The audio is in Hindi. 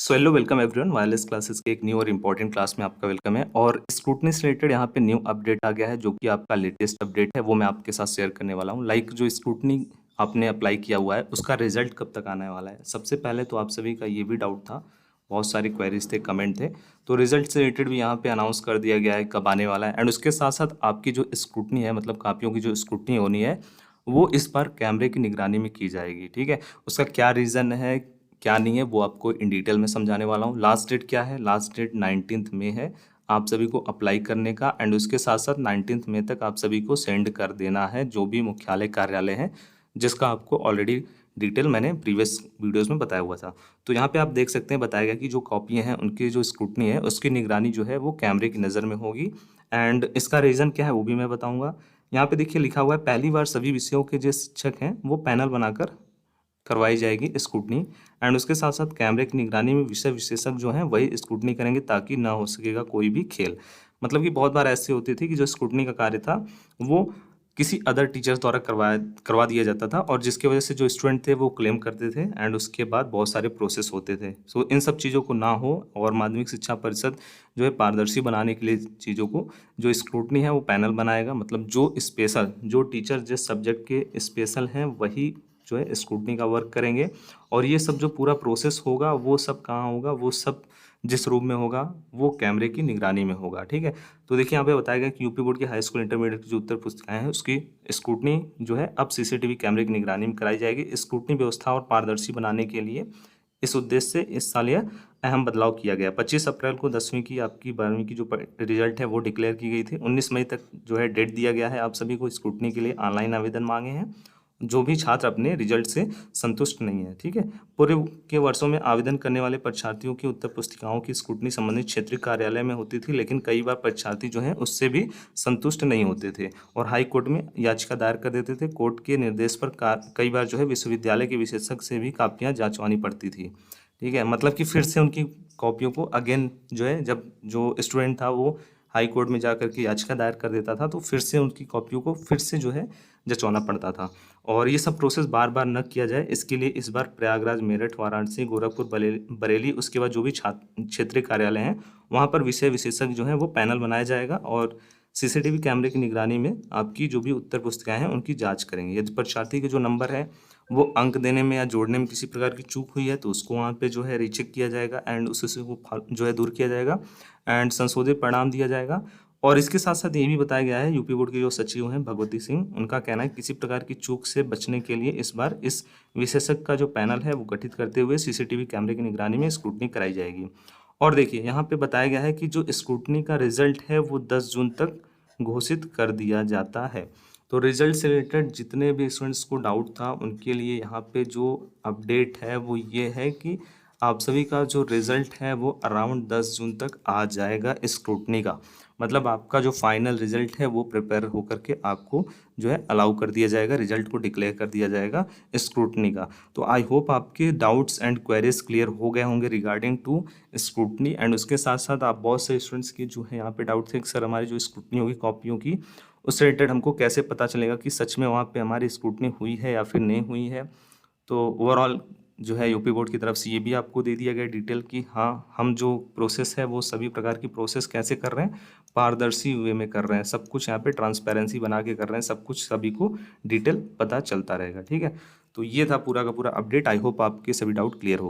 So hello welcome everyone wireless classes के एक न्यू और इम्पोर्टेंट क्लास में आपका वेलकम है। और स्क्रूटनी से रिलेटेड यहाँ पे न्यू अपडेट आ गया है जो कि आपका लेटेस्ट अपडेट है, वो मैं आपके साथ शेयर करने वाला हूँ। लाइक जो स्क्रूटनी आपने अप्लाई किया हुआ है उसका रिजल्ट कब तक आने वाला है। सबसे पहले तो आप सभी का ये भी डाउट था, बहुत सारी क्वेरीज थे, कमेंट थे, तो रिजल्ट से रिलेटेड भी यहाँ पे अनाउंस कर दिया गया है कब आने वाला है। एंड उसके साथ साथ आपकी जो स्क्रूटनी है, मतलब कापियों की जो स्क्रूटनी होनी है, वो इस बार कैमरे की निगरानी में की जाएगी। ठीक है, उसका क्या रीज़न है, क्या नहीं है, वो आपको इन डिटेल में समझाने वाला हूँ। लास्ट डेट क्या है, लास्ट डेट 19 मई है आप सभी को अप्लाई करने का। एंड उसके साथ साथ 19 मई तक आप सभी को सेंड कर देना है जो भी मुख्यालय कार्यालय है, जिसका आपको ऑलरेडी डिटेल मैंने प्रीवियस वीडियोस में बताया हुआ था। तो यहाँ पे आप देख सकते हैं, बताया गया कि जो कॉपियाँ हैं उनकी जो स्क्रूटनी है उसकी निगरानी जो है वो कैमरे की नज़र में होगी। एंड इसका रीज़न क्या है वो भी मैं बताऊँगा। यहाँ पे देखिए लिखा हुआ है, पहली बार सभी विषयों के जो शिक्षक हैं वो पैनल बनाकर करवाई जाएगी स्क्रूटनी। एंड उसके साथ साथ कैमरे की निगरानी में विषय विशेषज्ञ जो हैं वही स्क्रूटनी करेंगे ताकि ना हो सकेगा कोई भी खेल। मतलब कि बहुत बार ऐसे होती थी कि जो स्क्रूटनी का कार्य था वो किसी अदर टीचर्स द्वारा करवा दिया जाता था, और जिसकी वजह से जो स्टूडेंट थे वो क्लेम करते थे एंड उसके बाद बहुत सारे प्रोसेस होते थे। सो इन सब चीज़ों को ना हो, और माध्यमिक शिक्षा परिषद जो है पारदर्शी बनाने के लिए चीज़ों को, जो स्क्रूटनी है वो पैनल बनाएगा। मतलब जो स्पेशल, जो टीचर जिस सब्जेक्ट के स्पेशल हैं वही जो है स्क्रूटनी का वर्क करेंगे। और ये सब जो पूरा प्रोसेस होगा वो सब कहाँ होगा, वो सब जिस रूम में होगा वो कैमरे की निगरानी में होगा। ठीक है, तो देखिए यहाँ पे बताया गया कि यूपी बोर्ड की हाई स्कूल इंटरमीडिएट की जो उत्तर पुस्तिकाएं हैं उसकी स्क्रूटनी जो है अब सीसीटीवी कैमरे की निगरानी में कराई जाएगी। स्क्रूटनी व्यवस्था और पारदर्शी बनाने के लिए इस उद्देश्य से इस साल यह अहम बदलाव किया गया। 25 अप्रैल को 10वीं की आपकी 12वीं की जो रिजल्ट है वो डिक्लेयर की गई थी। 19 मई तक जो है डेट दिया गया है आप सभी को स्क्रूटनी के लिए। ऑनलाइन आवेदन मांगे हैं जो भी छात्र अपने रिजल्ट से संतुष्ट नहीं है। ठीक है, पूर्व के वर्षों में आवेदन करने वाले परीक्षार्थियों की उत्तर पुस्तिकाओं की स्क्रूटनी संबंधित क्षेत्रीय कार्यालय में होती थी, लेकिन कई बार परीक्षार्थी जो हैं उससे भी संतुष्ट नहीं होते थे और हाई कोर्ट में याचिका दायर कर देते थे। कोर्ट के निर्देश पर कई बार जो है विश्वविद्यालय के विशेषज्ञ से भी कापियाँ जांचवानी पड़ती थी। ठीक है, मतलब कि फिर से उनकी कॉपियों को अगेन जो है, जब जो स्टूडेंट था वो हाई कोर्ट में जा करके याचिका दायर कर देता था तो फिर से उनकी कॉपियों को फिर से जो है जचवाना पड़ता था। और ये सब प्रोसेस बार बार न किया जाए इसके लिए इस बार प्रयागराज, मेरठ, वाराणसी, गोरखपुर, बरेली, उसके बाद जो भी क्षेत्रीय कार्यालय हैं वहाँ पर विषय विशेषज्ञ जो हैं वो पैनल बनाया जाएगा और सीसीटीवी कैमरे की निगरानी में आपकी जो भी उत्तर पुस्तिकाएं हैं उनकी जांच करेंगे। यदि परीक्षार्थी के जो नंबर है वो अंक देने में या जोड़ने में किसी प्रकार की चूक हुई है तो उसको वहाँ पे जो है रीचेक किया जाएगा एंड उससे वो जो है दूर किया जाएगा एंड संशोधित परिणाम दिया जाएगा। और इसके साथ साथ ये भी बताया गया है, यूपी बोर्ड के जो सचिव हैं भगवती सिंह, उनका कहना है किसी प्रकार की चूक से बचने के लिए इस बार इस विशेषज्ञ का जो पैनल है वो गठित करते हुए सीसीटीवी कैमरे की निगरानी में स्क्रूटनी कराई जाएगी। और देखिए यहाँ पे बताया गया है कि जो स्क्रूटनी का रिजल्ट है वो 10 जून तक घोषित कर दिया जाता है। तो रिजल्ट से रिलेटेड जितने भी स्टूडेंट्स को डाउट था उनके लिए यहाँ पे जो अपडेट है वो ये है कि आप सभी का जो रिज़ल्ट है वो अराउंड 10 जून तक आ जाएगा स्क्रूटनी का। मतलब आपका जो फाइनल रिज़ल्ट है वो प्रिपेयर होकर के आपको जो है अलाउ कर दिया जाएगा, रिज़ल्ट को डिक्लेयर कर दिया जाएगा स्क्रूटनी का। तो आई होप आपके डाउट्स एंड क्वेरीज क्लियर हो गए होंगे रिगार्डिंग टू स्क्रूटनी। एंड उसके साथ साथ आप बहुत से स्टूडेंट्स की जो है यहाँ पे डाउट थे कि सर हमारी जो स्क्रूटनी होगी कॉपियों की उससे रिलेटेड हमको कैसे पता चलेगा कि सच में वहाँ पे हमारी स्क्रूटनी हुई है या फिर नहीं हुई है। तो ओवरऑल जो है यूपी बोर्ड की तरफ से ये भी आपको दे दिया गया डिटेल कि हाँ हम जो प्रोसेस है वो सभी प्रकार की प्रोसेस कैसे कर रहे हैं, पारदर्शी वे में कर रहे हैं, सब कुछ यहाँ पे ट्रांसपेरेंसी बना के कर रहे हैं, सब कुछ सभी को डिटेल पता चलता रहेगा। ठीक है, तो ये था पूरा का पूरा अपडेट। आई होप आपके सभी डाउट क्लियर हो गए।